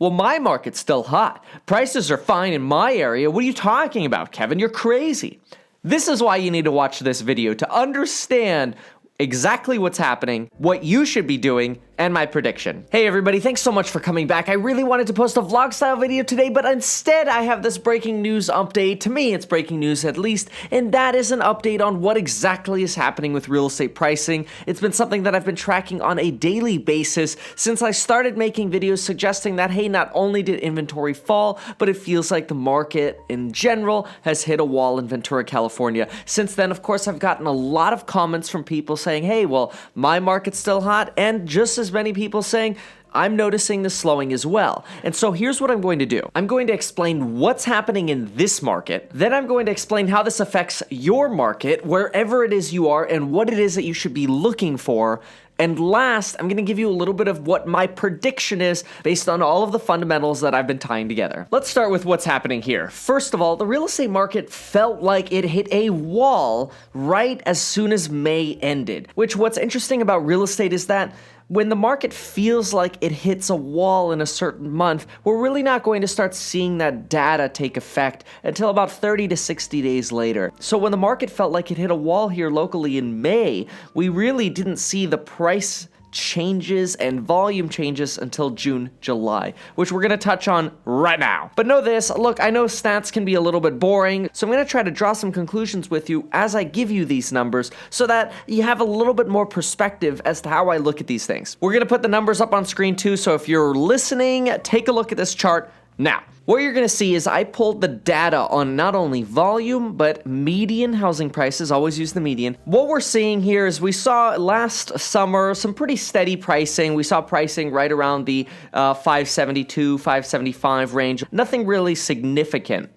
Well, my market's still hot. Prices are fine in my area. What are you talking about, Kevin? You're crazy. This is why you need to watch this video to understand exactly what's happening, what you should be doing, and my prediction. Hey everybody, thanks so much for coming back. I really wanted to post a vlog style video today, but instead I have this breaking news update. To me, it's breaking news at least, and that is an update on what exactly is happening with real estate pricing. It's been something that I've been tracking on a daily basis since I started making videos suggesting that, hey, not only did inventory fall, but it feels like the market in general has hit a wall in Ventura, California. Since then, of course, I've gotten a lot of comments from people saying, hey, well, my market's still hot, and just as many people saying, I'm noticing the slowing as well. And so here's what I'm going to do. I'm going to explain what's happening in this market. Then I'm going to explain how this affects your market, wherever it is you are, and what it is that you should be looking for. And last, I'm going to give you a little bit of what my prediction is based on all of the fundamentals that I've been tying together. Let's start with what's happening here. First of all, the real estate market felt like it hit a wall right as soon as May ended, which what's interesting about real estate is that when the market feels like it hits a wall in a certain month, we're really not going to start seeing that data take effect until about 30 to 60 days later. So when the market felt like it hit a wall here locally in May, we really didn't see the price changes and volume changes until June, July, which we're going to touch on right now. But know this, look, I know stats can be a little bit boring, so I'm going to try to draw some conclusions with you as I give you these numbers so that you have a little bit more perspective as to how I look at these things. We're going to put the numbers up on screen too, so if you're listening, take a look at this chart now. What you're going to see is I pulled the data on not only volume, but median housing prices. Always use the median. What we're seeing here is we saw last summer some pretty steady pricing. We saw pricing right around the 572, 575 range. Nothing really significant.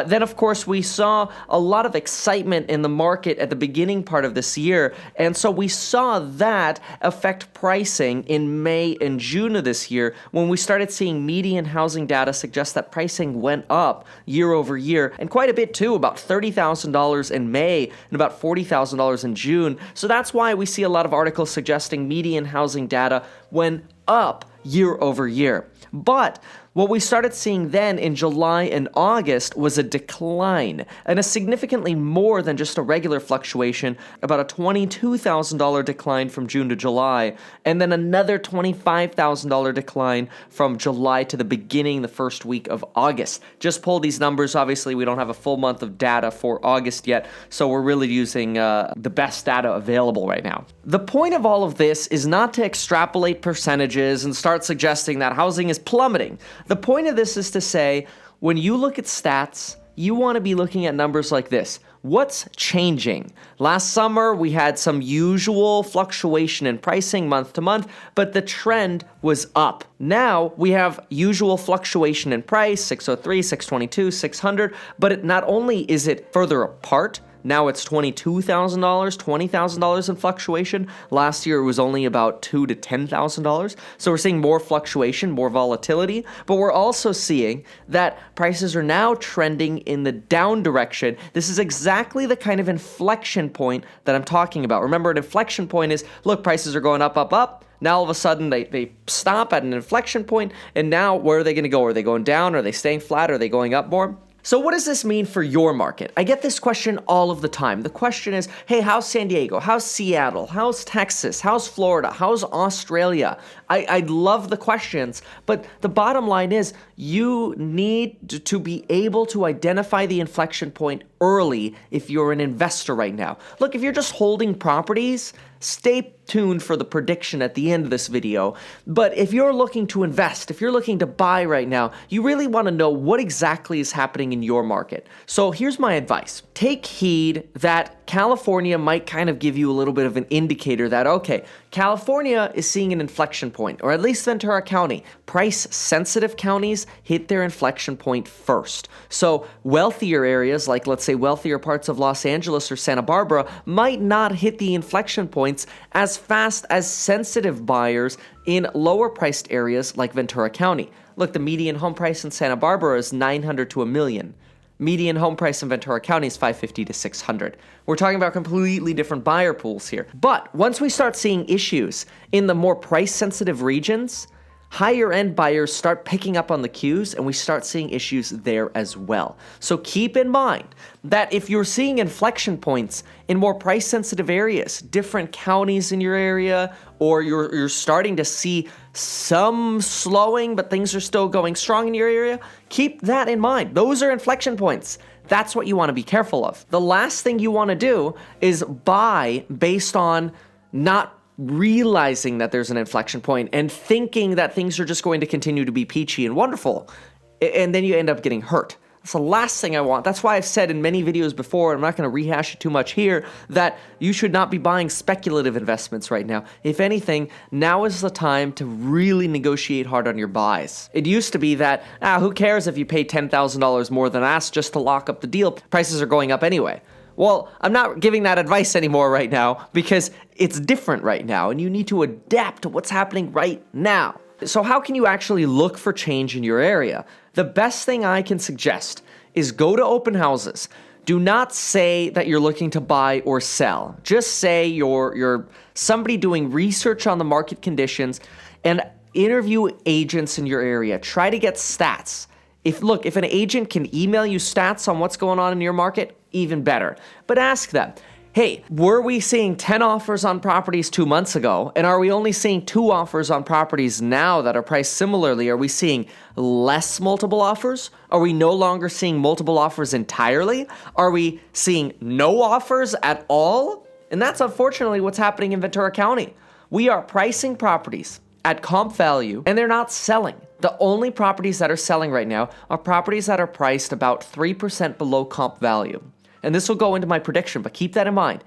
Then, of course, we saw a lot of excitement in the market at the beginning part of this year. And so we saw that affect pricing in May and June of this year when we started seeing median housing data suggest that pricing went up year over year, and quite a bit too, about $30,000 in May and about $40,000 in June. So that's why we see a lot of articles suggesting median housing data went up year over year. But what we started seeing then in July and August was a decline, and a significantly more than just a regular fluctuation, about a $22,000 decline from June to July, and then another $25,000 decline from July to the first week of August. Just pulled these numbers. Obviously, we don't have a full month of data for August yet, so we're really using the best data available right now. The point of all of this is not to extrapolate percentages and start suggesting that housing is plummeting. The point of this is to say, when you look at stats, you want to be looking at numbers like this. What's changing? Last summer, we had some usual fluctuation in pricing month to month, but the trend was up. Now, we have usual fluctuation in price, 603, 622, 600, but not only is it further apart, now it's $22,000, $20,000 in fluctuation. Last year it was only about $2,000 to $10,000. So we're seeing more fluctuation, more volatility, but we're also seeing that prices are now trending in the down direction. This is exactly the kind of inflection point that I'm talking about. Remember, an inflection point is, look, prices are going up, up, up. Now all of a sudden they stop at an inflection point, and now where are they going to go? Are they going down? Are they staying flat? Are they going up more? So what does this mean for your market? I get this question all of the time. The question is, hey, how's San Diego? How's Seattle? How's Texas? How's Florida? How's Australia? I love the questions, but the bottom line is you need to be able to identify the inflection point early if you're an investor right now. Look, if you're just holding properties, stay tuned for the prediction at the end of this video. But if you're looking to invest, if you're looking to buy right now, you really want to know what exactly is happening in your market. So here's my advice. Take heed that California might kind of give you a little bit of an indicator that, okay, California is seeing an inflection point, or at least Ventura County. Price-sensitive counties hit their inflection point first. So wealthier areas, like let's say wealthier parts of Los Angeles or Santa Barbara, might not hit the inflection points as fast as sensitive buyers in lower priced areas like Ventura County. Look, the median home price in Santa Barbara is $900 to $1 million. Median home price in Ventura County is $550 to $600. We're talking about completely different buyer pools here. But once we start seeing issues in the more price-sensitive regions, higher end buyers start picking up on the cues and we start seeing issues there as well. So keep in mind that if you're seeing inflection points in more price sensitive areas, different counties in your area, or you're starting to see some slowing but things are still going strong in your area, keep that in mind. Those are inflection points. That's what you want to be careful of. The last thing you want to do is buy based on not realizing that there's an inflection point and thinking that things are just going to continue to be peachy and wonderful, and then you end up getting hurt. That's the last thing I want. That's why I've said in many videos before, I'm not going to rehash it too much here, that you should not be buying speculative investments right now. If anything, now is the time to really negotiate hard on your buys. It used to be that, who cares if you pay $10,000 more than asked just to lock up the deal? Prices are going up anyway. Well, I'm not giving that advice anymore right now because it's different right now and you need to adapt to what's happening right now. So how can you actually look for change in your area? The best thing I can suggest is go to open houses. Do not say that you're looking to buy or sell. Just say you're somebody doing research on the market conditions and interview agents in your area. Try to get stats. If an agent can email you stats on what's going on in your market, even better. But ask them, hey, were we seeing 10 offers on properties 2 months ago? And are we only seeing 2 offers on properties now that are priced similarly? Are we seeing less multiple offers? Are we no longer seeing multiple offers entirely? Are we seeing no offers at all? And that's unfortunately what's happening in Ventura County. We are pricing properties at comp value and they're not selling. The only properties that are selling right now are properties that are priced about 3% below comp value. And this will go into my prediction, but keep that in mind.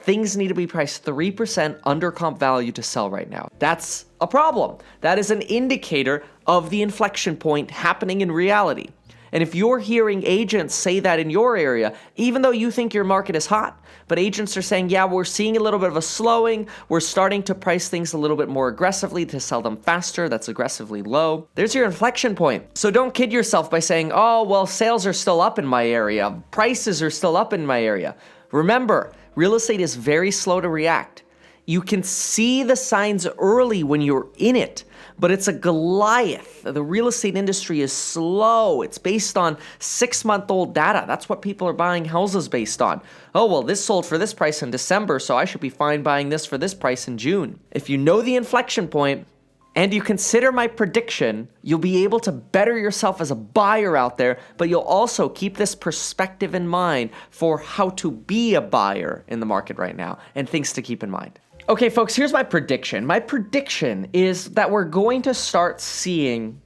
Things need to be priced 3% under comp value to sell right now. That's a problem. That is an indicator of the inflection point happening in reality. And if you're hearing agents say that in your area, even though you think your market is hot, but agents are saying, yeah, we're seeing a little bit of a slowing, we're starting to price things a little bit more aggressively to sell them faster, that's aggressively low. There's your inflection point. So don't kid yourself by saying, oh, well, sales are still up in my area, prices are still up in my area. Remember, real estate is very slow to react. You can see the signs early when you're in it, but it's a Goliath. The real estate industry is slow. It's based on 6-month-old data. That's what people are buying houses based on. Oh, well, this sold for this price in December, so I should be fine buying this for this price in June. If you know the inflection point and you consider my prediction, you'll be able to better yourself as a buyer out there, but you'll also keep this perspective in mind for how to be a buyer in the market right now and things to keep in mind. Okay, folks, here's my prediction. My prediction is that we're going to start seeing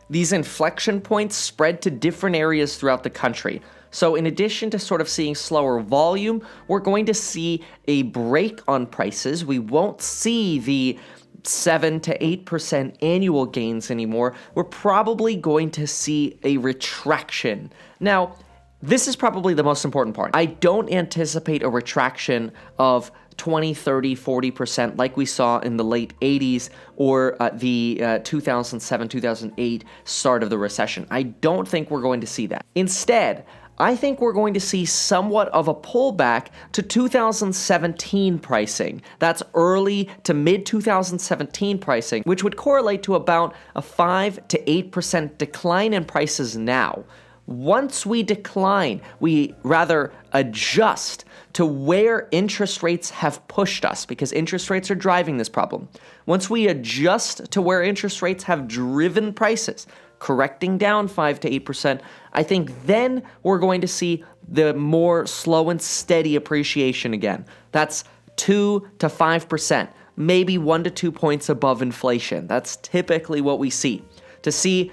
these inflection points spread to different areas throughout the country. So in addition to sort of seeing slower volume, we're going to see a break on prices. We won't see the 7 to 8% annual gains anymore. We're probably going to see a retraction. Now, this is probably the most important part. I don't anticipate a retraction of 20, 30, 40% like we saw in the late 80s or the 2007, 2008 start of the recession. I don't think we're going to see that. Instead, I think we're going to see somewhat of a pullback to 2017 pricing. That's early to mid 2017 pricing, which would correlate to about a 5 to 8% decline in prices now. Once we decline, we rather adjust to where interest rates have pushed us, because interest rates are driving this problem. Once we adjust to where interest rates have driven prices, correcting down 5 to 8%, I think then we're going to see the more slow and steady appreciation again. That's 2 to 5%, maybe 1 to 2 points above inflation. That's typically what we see. To see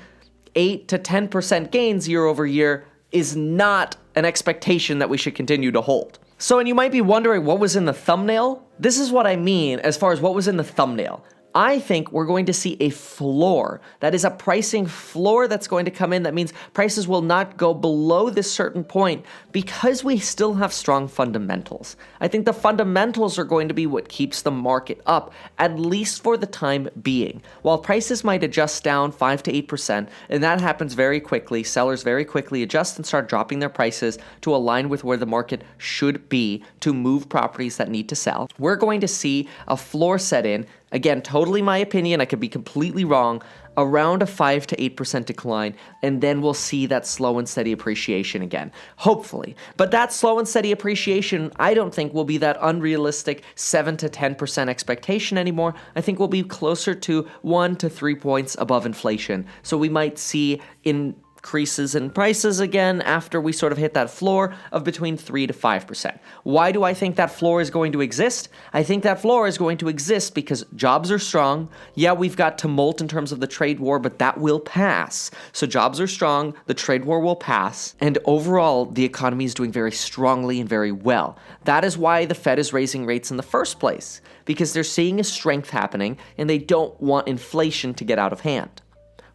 8 to 10% gains year over year is not an expectation that we should continue to hold. So, and you might be wondering what was in the thumbnail? This is what I mean as far as what was in the thumbnail. I think we're going to see a floor. That is a pricing floor that's going to come in. That means prices will not go below this certain point because we still have strong fundamentals. I think the fundamentals are going to be what keeps the market up, at least for the time being. While prices might adjust down 5 to 8%, and that happens very quickly, sellers very quickly adjust and start dropping their prices to align with where the market should be to move properties that need to sell. We're going to see a floor set in. Again, totally my opinion. I could be completely wrong. around a 5 to 8% decline, and then we'll see that slow and steady appreciation again, hopefully. But that slow and steady appreciation, I don't think will be that unrealistic 7 to 10% expectation anymore. I think we'll be closer to 1 to 3 points above inflation. So we might see increases in prices again after we sort of hit that floor of between 3 to 5%. Why do I think that floor is going to exist? I think that floor is going to exist because jobs are strong. Yeah, we've got tumult in terms of the trade war, but that will pass. So jobs are strong, the trade war will pass, and overall, the economy is doing very strongly and very well. That is why the Fed is raising rates in the first place, because they're seeing a strength happening and they don't want inflation to get out of hand.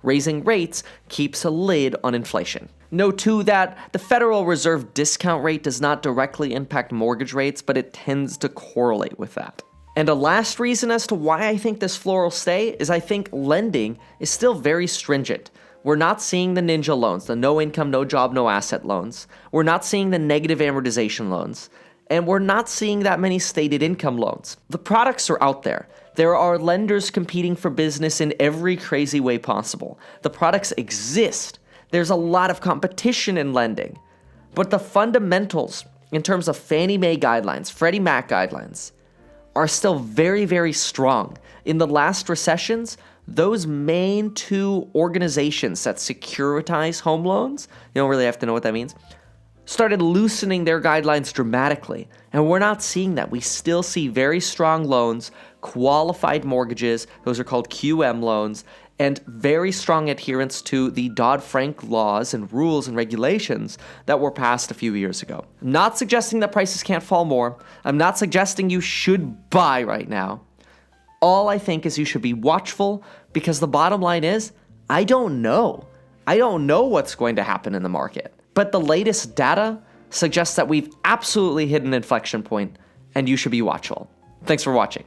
Raising rates keeps a lid on inflation. Note too that the Federal Reserve discount rate does not directly impact mortgage rates, but it tends to correlate with that. And a last reason as to why I think this floor will stay is I think lending is still very stringent. We're not seeing the ninja loans, the no income, no job, no asset loans. We're not seeing the negative amortization loans. And we're not seeing that many stated income loans. The products are out there. There are lenders competing for business in every crazy way possible. The products exist. There's a lot of competition in lending. But the fundamentals, in terms of Fannie Mae guidelines, Freddie Mac guidelines, are still very, very strong. In the last recessions, those main two organizations that securitize home loans, you don't really have to know what that means, started loosening their guidelines dramatically. And we're not seeing that. We still see very strong loans, qualified mortgages, those are called QM loans, and very strong adherence to the Dodd-Frank laws and rules and regulations that were passed a few years ago. I'm not suggesting that prices can't fall more. I'm not suggesting you should buy right now. All I think is you should be watchful, because the bottom line is, I don't know. I don't know what's going to happen in the market. But the latest data suggests that we've absolutely hit an inflection point, and you should be watchful. Thanks for watching.